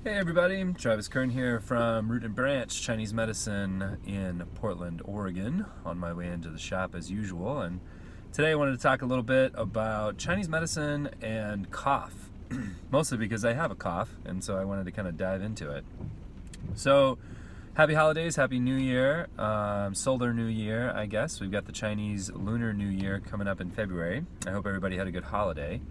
Hey everybody, Travis Kern here from Root and Branch Chinese Medicine in Portland, Oregon, on my way into the shop as usual. And today I wanted to talk a little bit about Chinese medicine and cough, mostly because I have a cough, and so I wanted to kind of dive into it. So, happy holidays, happy New Year, Solar New Year, I guess. We've got the Chinese Lunar New Year coming up in February. I hope everybody had a good holiday.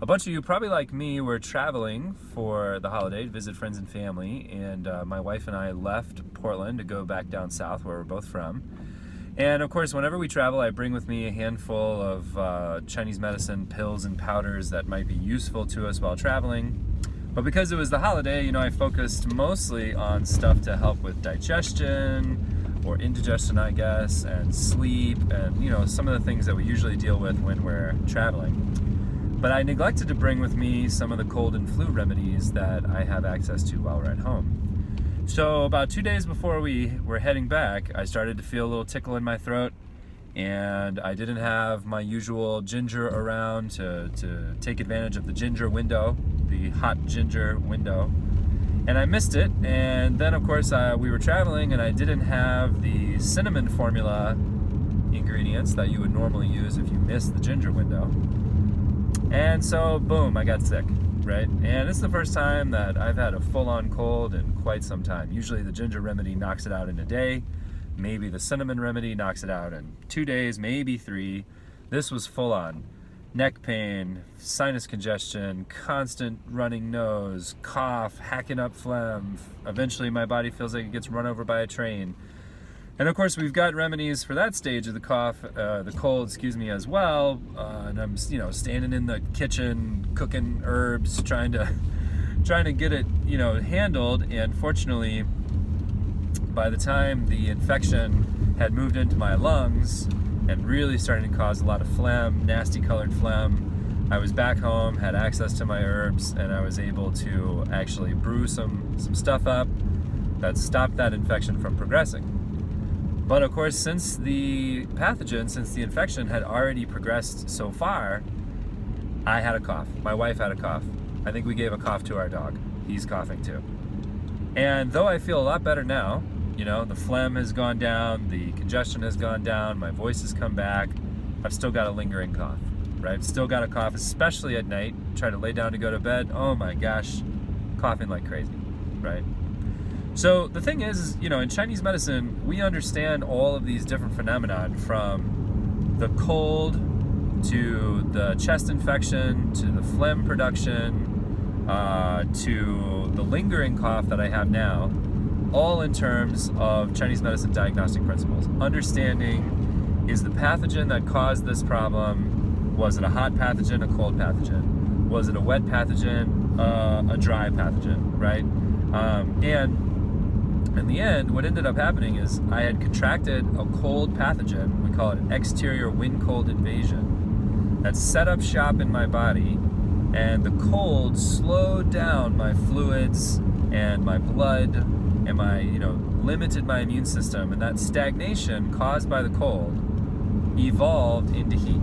A bunch of you, probably like me, were traveling for the holiday to visit friends and family, and my wife and I left Portland to go back down south where we're both from. And of course, whenever we travel, I bring with me a handful of Chinese medicine pills and powders that might be useful to us while traveling. But because it was the holiday, I focused mostly on stuff to help with digestion or indigestion, I guess, and sleep, and some of the things that we usually deal with when we're traveling. But I neglected to bring with me some of the cold and flu remedies that I have access to while we're at home. So about 2 days before we were heading back, I started to feel a little tickle in my throat, and I didn't have my usual ginger around to take advantage of the ginger window, the hot ginger window, and I missed it. And then of course we were traveling, and I didn't have the cinnamon formula ingredients that you would normally use if you missed the ginger window. And so, boom, I got sick, right? And this is the first time that I've had a full-on cold in quite some time. Usually the ginger remedy knocks it out in a day. Maybe the cinnamon remedy knocks it out in 2 days, maybe 3. This was full-on. Neck pain, sinus congestion, constant running nose, cough, hacking up phlegm. Eventually my body feels like it gets run over by a train. And of course, we've got remedies for that stage of the the cold, as well. And I'm, standing in the kitchen, cooking herbs, trying to get it, handled. And fortunately, by the time the infection had moved into my lungs and really starting to cause a lot of phlegm, nasty colored phlegm, I was back home, had access to my herbs, and I was able to actually brew some stuff up that stopped that infection from progressing. But of course, since the infection had already progressed so far, I had a cough. My wife had a cough. I think we gave a cough to our dog. He's coughing too. And though I feel a lot better now, the phlegm has gone down, the congestion has gone down, my voice has come back, I've still got a lingering cough, right? I've still got a cough, especially at night. Try to lay down to go to bed. Oh my gosh, coughing like crazy, right? So the thing is, in Chinese medicine, we understand all of these different phenomena, from the cold to the chest infection to the phlegm production to the lingering cough that I have now, all in terms of Chinese medicine diagnostic principles. Understanding, is the pathogen that caused this problem, was it a hot pathogen, a cold pathogen? Was it a wet pathogen, a dry pathogen, right? And in the end, what ended up happening is I had contracted a cold pathogen. We call it an exterior wind cold invasion that set up shop in my body, and the cold slowed down my fluids and my blood and my, limited my immune system. And that stagnation caused by the cold evolved into heat,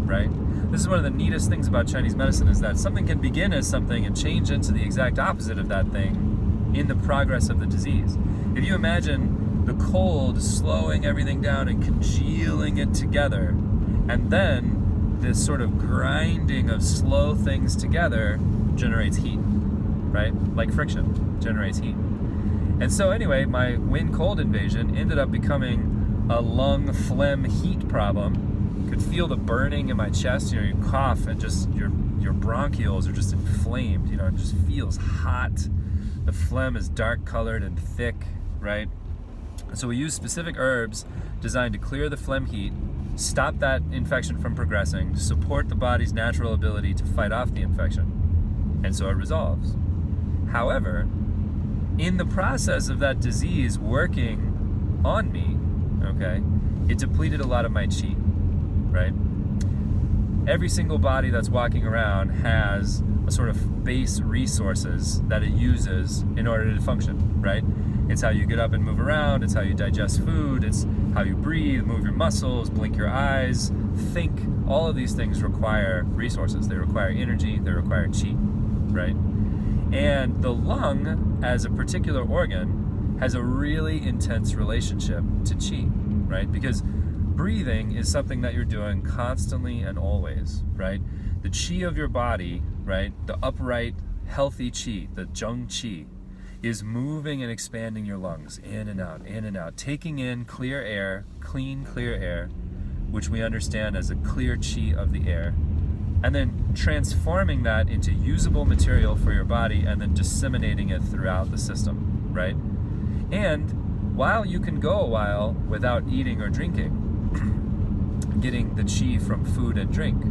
right? This is one of the neatest things about Chinese medicine, is that something can begin as something and change into the exact opposite of that thing in the progress of the disease. If you imagine the cold slowing everything down and congealing it together, and then this sort of grinding of slow things together generates heat, right? Like friction generates heat. And so anyway, my wind cold invasion ended up becoming a lung phlegm heat problem. You could feel the burning in my chest. You cough and just your bronchioles are just inflamed. It just feels hot. The phlegm is dark colored and thick, right? So we use specific herbs designed to clear the phlegm heat, stop that infection from progressing, support the body's natural ability to fight off the infection, and so it resolves. However, in the process of that disease working on me, okay, it depleted a lot of my qi, right? Every single body that's walking around has a sort of base resources that it uses in order to function, right? It's how you get up and move around, it's how you digest food, it's how you breathe, move your muscles, blink your eyes, think. All of these things require resources. They require energy, they require qi, right? And the lung, as a particular organ, has a really intense relationship to qi, right? Because breathing is something that you're doing constantly and always, right? The qi of your body, right? The upright, healthy qi, the zheng qi, is moving and expanding your lungs in and out, taking in clear air, clean, clear air, which we understand as a clear qi of the air, and then transforming that into usable material for your body and then disseminating it throughout the system, right? And while you can go a while without eating or drinking, getting the qi from food and drink,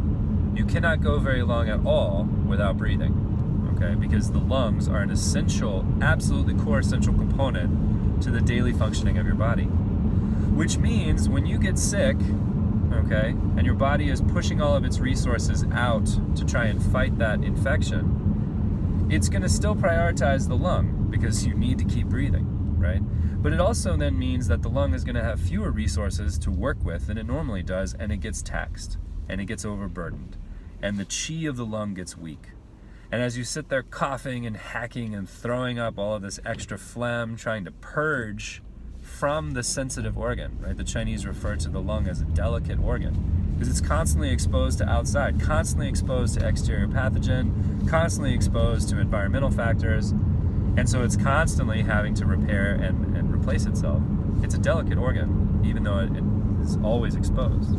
you cannot go very long at all without breathing, okay? Because the lungs are an essential, absolutely core essential component to the daily functioning of your body. Which means when you get sick, okay, and your body is pushing all of its resources out to try and fight that infection, it's going to still prioritize the lung because you need to keep breathing, right? But it also then means that the lung is going to have fewer resources to work with than it normally does, and it gets taxed, and it gets overburdened, and the qi of the lung gets weak. And as you sit there coughing and hacking and throwing up all of this extra phlegm, trying to purge from the sensitive organ, right? The Chinese refer to the lung as a delicate organ because it's constantly exposed to outside, constantly exposed to exterior pathogen, constantly exposed to environmental factors, and so it's constantly having to repair and replace itself. It's a delicate organ, even though it is always exposed.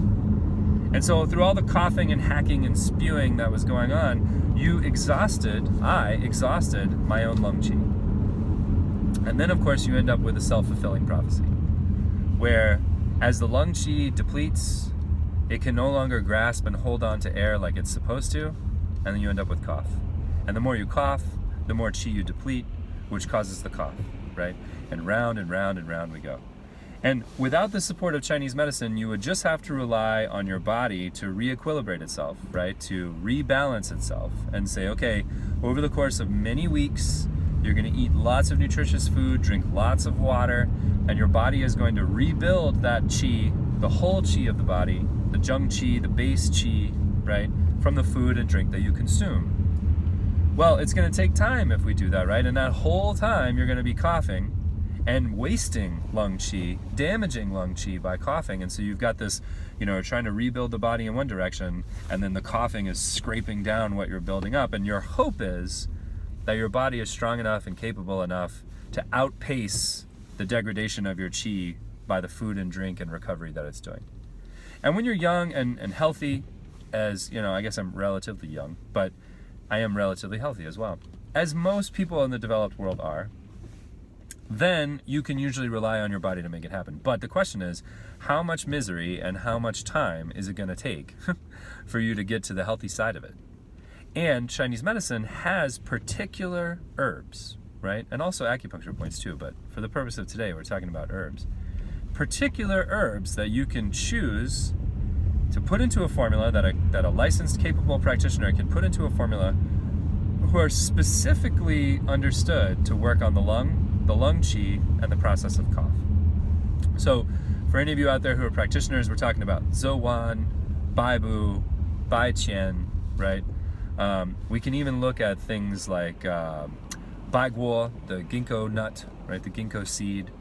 And so through all the coughing and hacking and spewing that was going on, I exhausted my own lung qi. And then, of course, you end up with a self-fulfilling prophecy, where as the lung qi depletes, it can no longer grasp and hold on to air like it's supposed to, and then you end up with cough. And the more you cough, the more qi you deplete, which causes the cough, right? And round and round and round we go. And without the support of Chinese medicine, you would just have to rely on your body to re-equilibrate itself, right? To rebalance itself and say, okay, over the course of many weeks, you're going to eat lots of nutritious food, drink lots of water, and your body is going to rebuild that qi, the whole qi of the body, the zheng qi, the base qi, right, from the food and drink that you consume. Well, it's going to take time if we do that, right? And that whole time you're going to be coughing and wasting lung qi, damaging lung qi by coughing. And so you've got this, trying to rebuild the body in one direction, and then the coughing is scraping down what you're building up. And your hope is that your body is strong enough and capable enough to outpace the degradation of your qi by the food and drink and recovery that it's doing. And when you're young and healthy, as I guess I'm relatively young, but I am relatively healthy as well, as most people in the developed world are, then you can usually rely on your body to make it happen. But the question is, how much misery and how much time is it going to take for you to get to the healthy side of it? And Chinese medicine has particular herbs, right? And also acupuncture points too, but for the purpose of today, we're talking about herbs. Particular herbs that you can choose to put into a formula that a licensed, capable practitioner can put into a formula, who are specifically understood to work on the lung qi, and the process of cough. So for any of you out there who are practitioners, we're talking about Zouwan, Baibu, Baiqian, right? We can even look at things like Baiguo, the ginkgo nut, right? The ginkgo seed.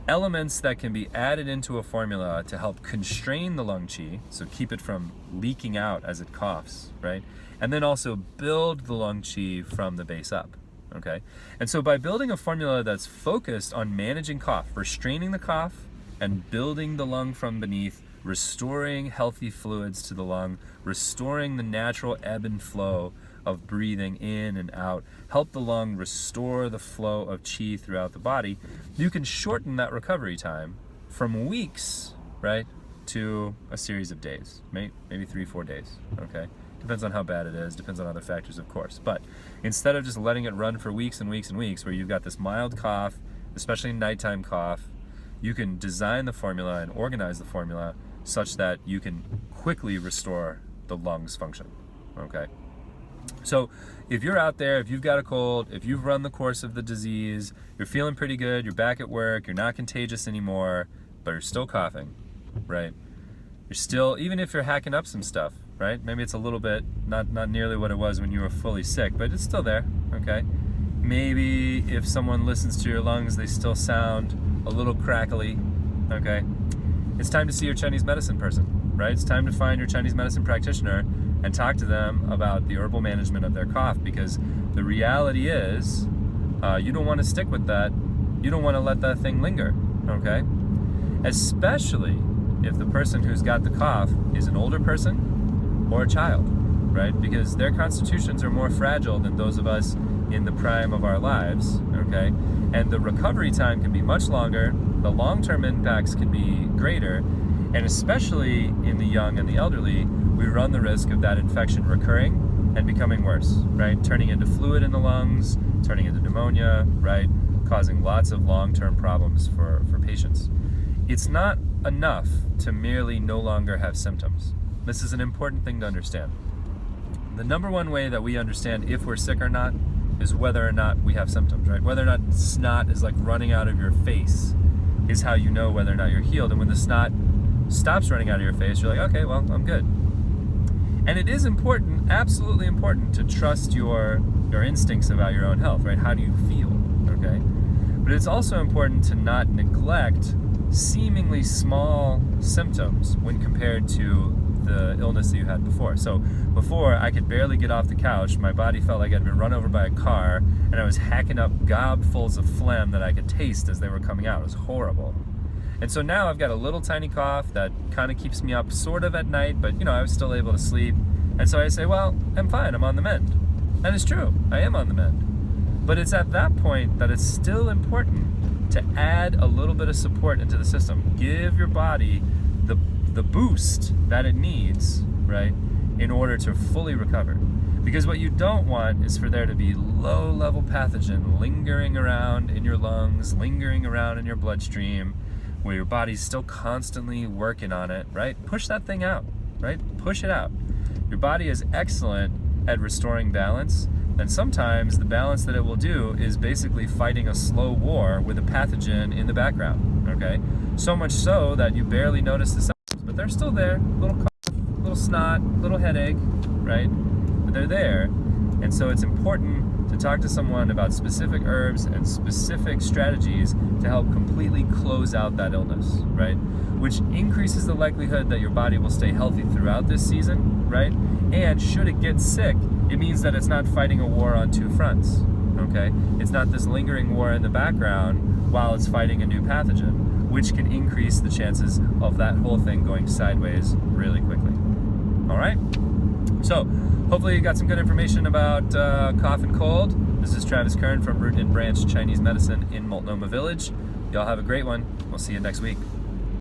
Elements that can be added into a formula to help constrain the lung qi, so keep it from leaking out as it coughs, right? And then also build the lung qi from the base up, okay? And so by building a formula that's focused on managing cough, restraining the cough, and building the lung from beneath, restoring healthy fluids to the lung, restoring the natural ebb and flow of breathing in and out, help the lung restore the flow of qi throughout the body, you can shorten that recovery time from weeks, right, to a series of days, maybe 3-4 days, okay? Depends on how bad it is, depends on other factors, of course. But instead of just letting it run for weeks and weeks and weeks, where you've got this mild cough, especially nighttime cough, you can design the formula and organize the formula such that you can quickly restore the lungs function, okay? So if you're out there, if you've got a cold, if you've run the course of the disease, you're feeling pretty good, you're back at work, you're not contagious anymore, but you're still coughing, right? You're still, even if you're hacking up some stuff, right? Maybe it's a little bit, not nearly what it was when you were fully sick, but it's still there, okay? Maybe if someone listens to your lungs, they still sound a little crackly, okay? It's time to see your Chinese medicine person, right? It's time to find your Chinese medicine practitioner and talk to them about the herbal management of their cough, because the reality is you don't want to stick with that. You don't want to let that thing linger, okay? Especially if the person who's got the cough is an older person or a child, right? Because their constitutions are more fragile than those of us in the prime of our lives, okay? And the recovery time can be much longer, the long-term impacts can be greater, and especially in the young and the elderly, we run the risk of that infection recurring and becoming worse, right? Turning into fluid in the lungs, turning into pneumonia, right? Causing lots of long-term problems for patients. It's not enough to merely no longer have symptoms. This is an important thing to understand. The number one way that we understand if we're sick or not is whether or not we have symptoms, right? Whether or not snot is like running out of your face is how you know whether or not you're healed. And when the snot stops running out of your face, you're like, okay, well, I'm good. And it is important, absolutely important, to trust your instincts about your own health, right? How do you feel, okay? But it's also important to not neglect seemingly small symptoms when compared to the illness that you had before. So before, I could barely get off the couch. My body felt like I'd been run over by a car, and I was hacking up gobfuls of phlegm that I could taste as they were coming out. It was horrible. And so now I've got a little tiny cough that kind of keeps me up sort of at night, but I was still able to sleep. And so I say, well, I'm fine, I'm on the mend. And it's true, I am on the mend. But it's at that point that it's still important to add a little bit of support into the system. Give your body the boost that it needs, right, in order to fully recover. Because what you don't want is for there to be low-level pathogen lingering around in your lungs, lingering around in your bloodstream, where your body's still constantly working on it, right? Push that thing out, right? Push it out. Your body is excellent at restoring balance, and sometimes the balance that it will do is basically fighting a slow war with a pathogen in the background, okay? So much so that you barely notice the symptoms, but they're still there. Little cough, little snot, little headache, right? But they're there. And so it's important to talk to someone about specific herbs and specific strategies to help completely close out that illness, right? Which increases the likelihood that your body will stay healthy throughout this season, right? And should it get sick, it means that it's not fighting a war on two fronts, okay? It's not this lingering war in the background while it's fighting a new pathogen, which can increase the chances of that whole thing going sideways really quickly. All right? So, hopefully you got some good information about cough and cold. This is Travis Kern from Root and Branch Chinese Medicine in Multnomah Village. Y'all have a great one. We'll see you next week.